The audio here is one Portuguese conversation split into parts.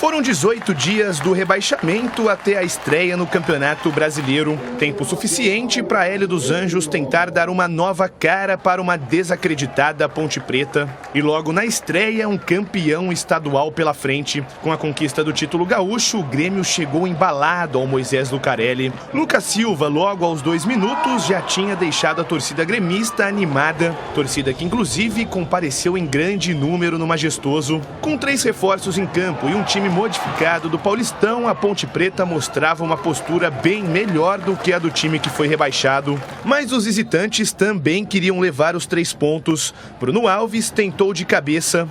Foram 18 dias do rebaixamento até a estreia no Campeonato Brasileiro. Tempo suficiente para Hélio dos Anjos tentar dar uma nova cara para uma desacreditada Ponte Preta. E logo na estreia, um campeão estadual pela frente. Com a conquista do título gaúcho, o Grêmio chegou embalado ao Moisés Lucarelli. Lucas Silva, logo aos 2 minutos, já tinha deixado a torcida gremista animada. Torcida que, inclusive, compareceu em grande número no Majestoso. Com 3 reforços em campo e um time modificado do Paulistão, a Ponte Preta mostrava uma postura bem melhor do que a do time que foi rebaixado. Mas os visitantes também queriam levar os 3 pontos. Bruno Alves tentou de cabeça.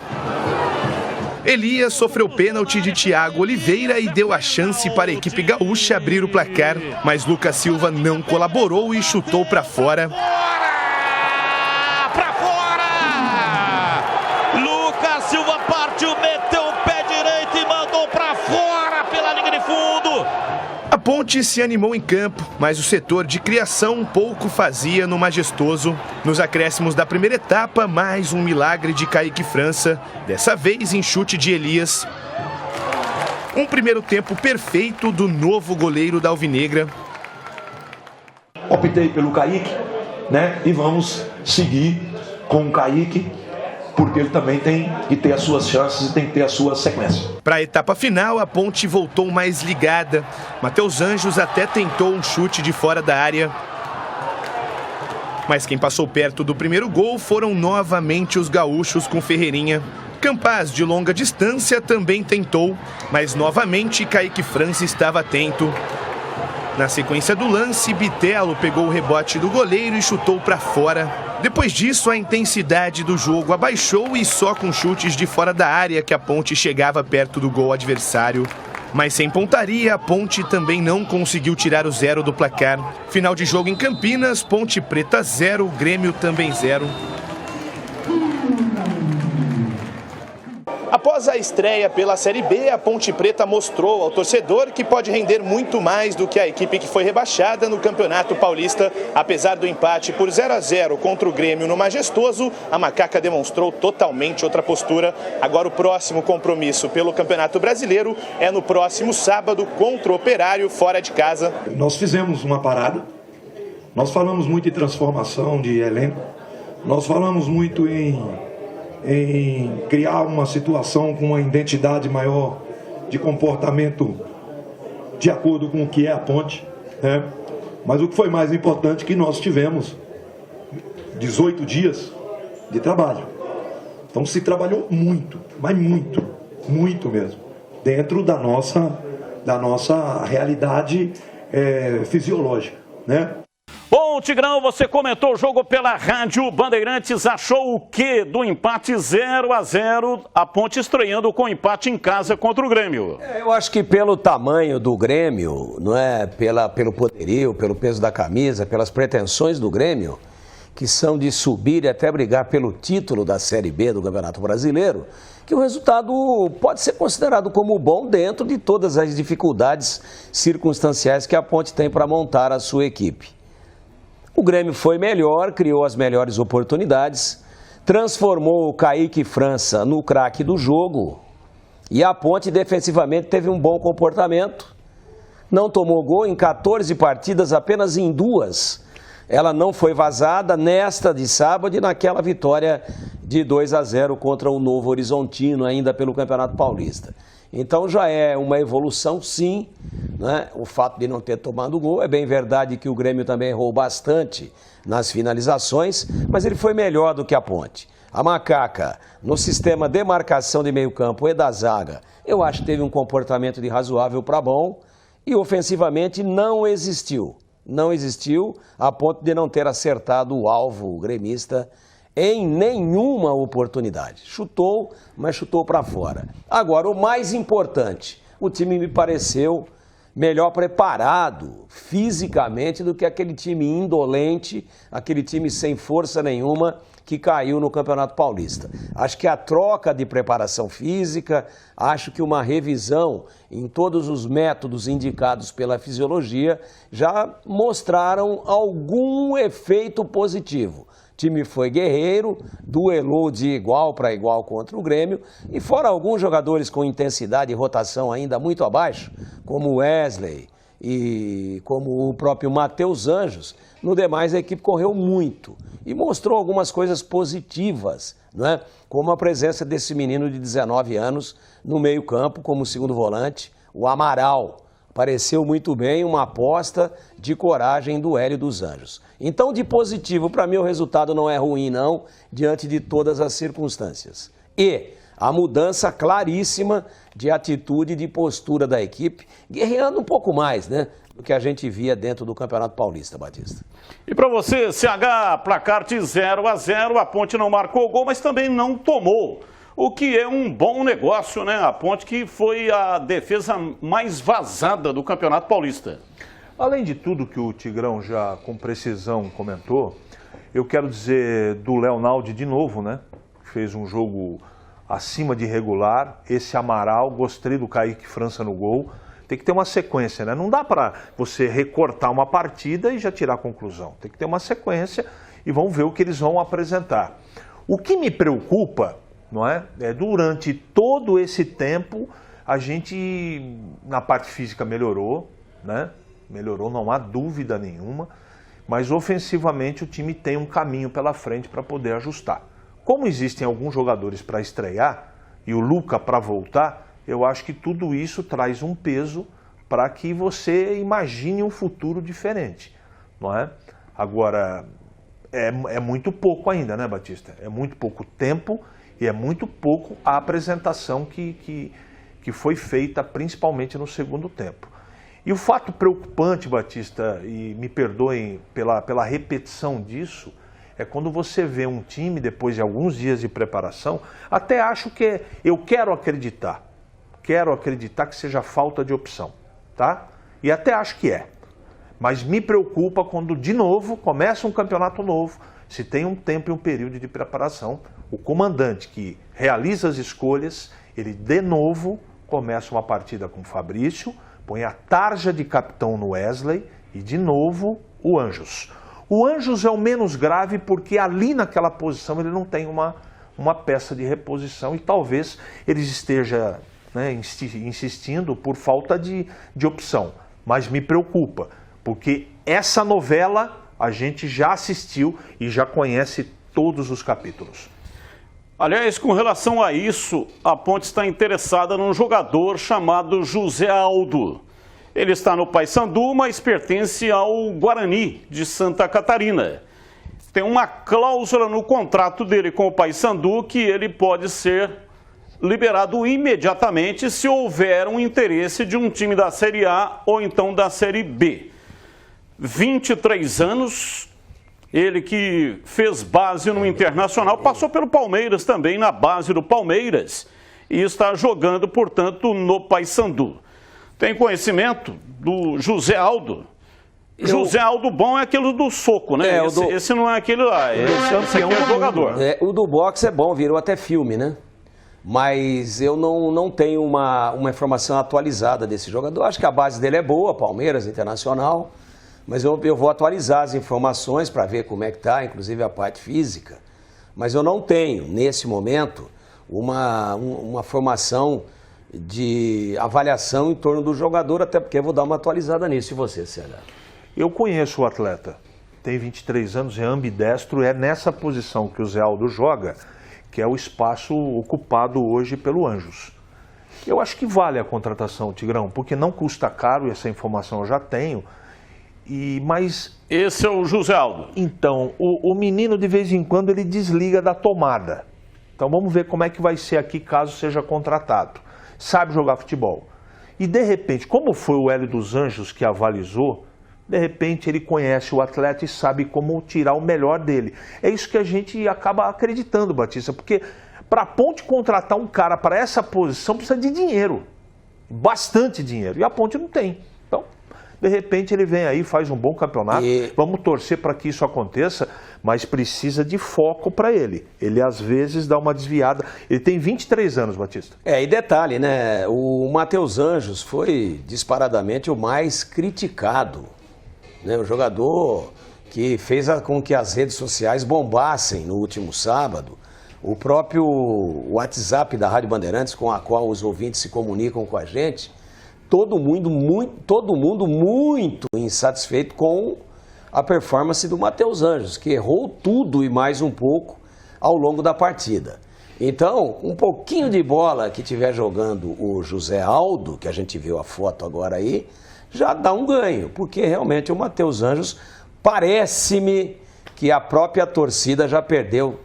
Elias sofreu pênalti de Thiago Oliveira e deu a chance para a equipe gaúcha abrir o placar. Mas Lucas Silva não colaborou e chutou para fora. Lucas Silva partiu, meteu o pé direito e mandou para fora pela linha de fundo. A Ponte se animou em campo, mas o setor de criação pouco fazia no Majestoso. Nos acréscimos da primeira etapa, mais um milagre de Kaique França, dessa vez em chute de Elias. Um primeiro tempo perfeito do novo goleiro da Alvinegra. Optei pelo Kaique, né? E vamos seguir com o Kaique, porque ele também tem que ter as suas chances e tem que ter a sua sequência. Para a etapa final, a Ponte voltou mais ligada. Matheus Anjos até tentou um chute de fora da área. Mas quem passou perto do primeiro gol foram novamente os gaúchos com Ferreirinha. Campaz, de longa distância, também tentou, mas novamente Kaique França estava atento. Na sequência do lance, Bitelo pegou o rebote do goleiro e chutou para fora. Depois disso, a intensidade do jogo abaixou e só com chutes de fora da área que a Ponte chegava perto do gol adversário. Mas sem pontaria, a Ponte também não conseguiu tirar o 0 do placar. Final de jogo em Campinas, Ponte Preta 0, Grêmio também 0. Após a estreia pela Série B, a Ponte Preta mostrou ao torcedor que pode render muito mais do que a equipe que foi rebaixada no Campeonato Paulista. Apesar do empate por 0-0 contra o Grêmio no Majestoso, a Macaca demonstrou totalmente outra postura. Agora o próximo compromisso pelo Campeonato Brasileiro é no próximo sábado contra o Operário, fora de casa. Nós fizemos uma parada, nós falamos muito em transformação de elenco, nós falamos muito em criar uma situação com uma identidade maior de comportamento de acordo com o que é a Ponte, né? Mas o que foi mais importante é que nós tivemos 18 dias de trabalho. Então se trabalhou muito, mas muito mesmo, dentro da nossa realidade fisiológica, né? Bom, Tigrão, você comentou o jogo pela Rádio Bandeirantes, achou o quê do empate 0-0, a Ponte estreando com empate em casa contra o Grêmio? Eu acho que pelo tamanho do Grêmio, não é? Pelo poderio, pelo peso da camisa, pelas pretensões do Grêmio, que são de subir e até brigar pelo título da Série B do Campeonato Brasileiro, que o resultado pode ser considerado como bom dentro de todas as dificuldades circunstanciais que a Ponte tem para montar a sua equipe. O Grêmio foi melhor, criou as melhores oportunidades, transformou o Kaique França no craque do jogo e a Ponte defensivamente teve um bom comportamento. Não tomou gol em 14 partidas, apenas em 2. Ela não foi vazada nesta de sábado e naquela vitória de 2-0 contra o Novo Horizontino, ainda pelo Campeonato Paulista. Então já é uma evolução, sim, né? O fato de não ter tomado gol. É bem verdade que o Grêmio também errou bastante nas finalizações, mas ele foi melhor do que a Ponte. A Macaca, no sistema de marcação de meio campo e da zaga, eu acho que teve um comportamento de razoável para bom e ofensivamente não existiu a ponto de não ter acertado o alvo gremista em nenhuma oportunidade. Chutou, mas chutou para fora. Agora, o mais importante, o time me pareceu melhor preparado fisicamente do que aquele time indolente, aquele time sem força nenhuma que caiu no Campeonato Paulista. Acho que a troca de preparação física, acho que uma revisão em todos os métodos indicados pela fisiologia já mostraram algum efeito positivo. time foi guerreiro, duelou de igual para igual contra o Grêmio, e fora alguns jogadores com intensidade e rotação ainda muito abaixo, como o Wesley e como o próprio Matheus Anjos, no demais a equipe correu muito e mostrou algumas coisas positivas, não é? Como a presença desse menino de 19 anos no meio-campo como segundo volante, o Amaral. Pareceu muito bem, uma aposta de coragem do Hélio dos Anjos. Então, de positivo, para mim o resultado não é ruim, não, diante de todas as circunstâncias. E a mudança claríssima de atitude e de postura da equipe, guerreando um pouco mais, né, do que a gente via dentro do Campeonato Paulista, Batista. E para você, CH, placar de 0-0, a Ponte não marcou gol, mas também não tomou. O que é um bom negócio, né? A Ponte que foi a defesa mais vazada do Campeonato Paulista. Além de tudo que o Tigrão já com precisão comentou, eu quero dizer do Leonaldi de novo, né? Fez um jogo acima de regular. Esse Amaral, gostei do Kaique França no gol. Tem que ter uma sequência, né? Não dá para você recortar uma partida e já tirar a conclusão. Tem que ter uma sequência e vamos ver o que eles vão apresentar. O que me preocupa, não é? Durante todo esse tempo, a gente, na parte física, melhorou, né? Melhorou, não há dúvida nenhuma, mas ofensivamente o time tem um caminho pela frente para poder ajustar. Como existem alguns jogadores para estrear e o Luca para voltar, eu acho que tudo isso traz um peso para que você imagine um futuro diferente, não é? Agora, é muito pouco ainda, né, Batista? É muito pouco tempo. E é muito pouco a apresentação que foi feita, principalmente no segundo tempo. E o fato preocupante, Batista, e me perdoem pela repetição disso, é quando você vê um time, depois de alguns dias de preparação, até acho que eu quero acreditar que seja falta de opção, tá? E até acho que é. Mas me preocupa quando, de novo, começa um campeonato novo, se tem um tempo e um período de preparação, o comandante que realiza as escolhas, ele de novo começa uma partida com o Fabrício, põe a tarja de capitão no Wesley e de novo o Anjos. O Anjos é o menos grave porque ali naquela posição ele não tem uma peça de reposição e talvez ele esteja, né, insistindo por falta de opção. Mas me preocupa, porque essa novela a gente já assistiu e já conhece todos os capítulos. Aliás, com relação a isso, a Ponte está interessada num jogador chamado José Aldo. Ele está no Paysandu, mas pertence ao Guarani de Santa Catarina. Tem uma cláusula no contrato dele com o Paysandu que ele pode ser liberado imediatamente se houver um interesse de um time da Série A ou então da Série B. 23 anos, ele que fez base no Internacional, passou pelo Palmeiras também, na base do Palmeiras, e está jogando, portanto, no Paysandu. Tem conhecimento do José Aldo? José Aldo bom é aquele do soco, né? Esse não é aquele lá, esse aqui é jogador. O do boxe é bom, virou até filme, né? Mas eu não tenho uma informação atualizada desse jogador. Acho que a base dele é boa, Palmeiras, Internacional. Mas eu vou atualizar as informações para ver como é que está, inclusive a parte física. Mas eu não tenho, nesse momento, uma formação de avaliação em torno do jogador, até porque eu vou dar uma atualizada nisso. E você, Célio? Eu conheço o atleta, tem 23 anos, é ambidestro, é nessa posição que o Zé Aldo joga, que é o espaço ocupado hoje pelo Anjos. Eu acho que vale a contratação, Tigrão, porque não custa caro, e essa informação eu já tenho. Mas esse é o José Aldo. Então, o menino de vez em quando ele desliga da tomada. Então vamos ver como é que vai ser aqui caso seja contratado. Sabe jogar futebol. E de repente, como foi o Hélio dos Anjos que avalizou, de repente ele conhece o atleta e sabe como tirar o melhor dele. É isso que a gente acaba acreditando, Batista, porque para a Ponte contratar um cara para essa posição precisa de dinheiro. Bastante dinheiro. E a Ponte não tem. Então, de repente ele vem aí, faz um bom campeonato, vamos torcer para que isso aconteça, mas precisa de foco para ele. Ele às vezes dá uma desviada. Ele tem 23 anos, Batista. E detalhe, né? O Matheus Anjos foi disparadamente o mais criticado, né? O jogador que fez com que as redes sociais bombassem no último sábado. O próprio WhatsApp da Rádio Bandeirantes, com a qual os ouvintes se comunicam com a gente, todo mundo muito insatisfeito com a performance do Matheus Anjos, que errou tudo e mais um pouco ao longo da partida. Então, um pouquinho de bola que estiver jogando o José Aldo, que a gente viu a foto agora aí, já dá um ganho, porque realmente o Matheus Anjos, parece-me que a própria torcida já perdeu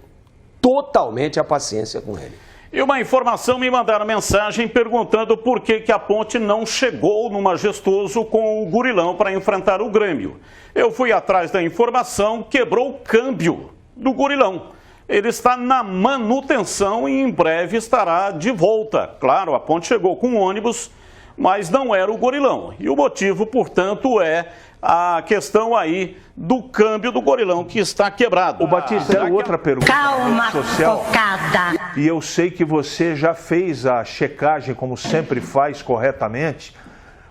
totalmente a paciência com ele. E uma informação, me mandaram mensagem perguntando por que a Ponte não chegou no Majestoso com o Gurilão para enfrentar o Grêmio. Eu fui atrás da informação, quebrou o câmbio do Gurilão. Ele está na manutenção e em breve estará de volta. Claro, a Ponte chegou com um ônibus, mas não era o Gurilão. E o motivo, portanto, é a questão aí do câmbio do Gurilão que está quebrado. O Batista, era outra pergunta. Calma, social, focada. e eu sei que você já fez a checagem, como sempre faz corretamente.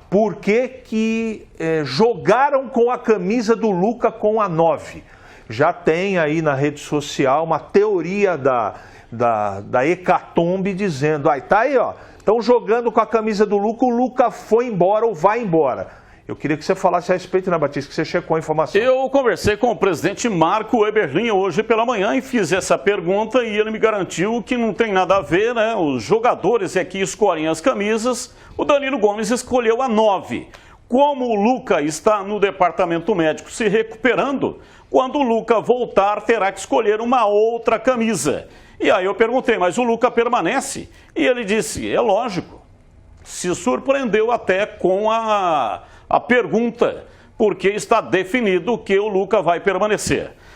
Por que jogaram com a camisa do Luca com a 9? Já tem aí na rede social uma teoria da hecatombe dizendo, tá aí, ó, estão jogando com a camisa do Luca, o Luca foi embora ou vai embora. Eu queria que você falasse a respeito, né, Batista, que você checou a informação. Eu conversei com o presidente Marco Eberlin hoje pela manhã e fiz essa pergunta e ele me garantiu que não tem nada a ver, né? Os jogadores é que escolhem as camisas, o Danilo Gomes escolheu a 9. Como o Luca está no departamento médico se recuperando, quando o Luca voltar terá que escolher uma outra camisa. E aí eu perguntei, mas o Luca permanece? E ele disse, é lógico. Se surpreendeu até com a pergunta, porque está definido que o Luca vai permanecer.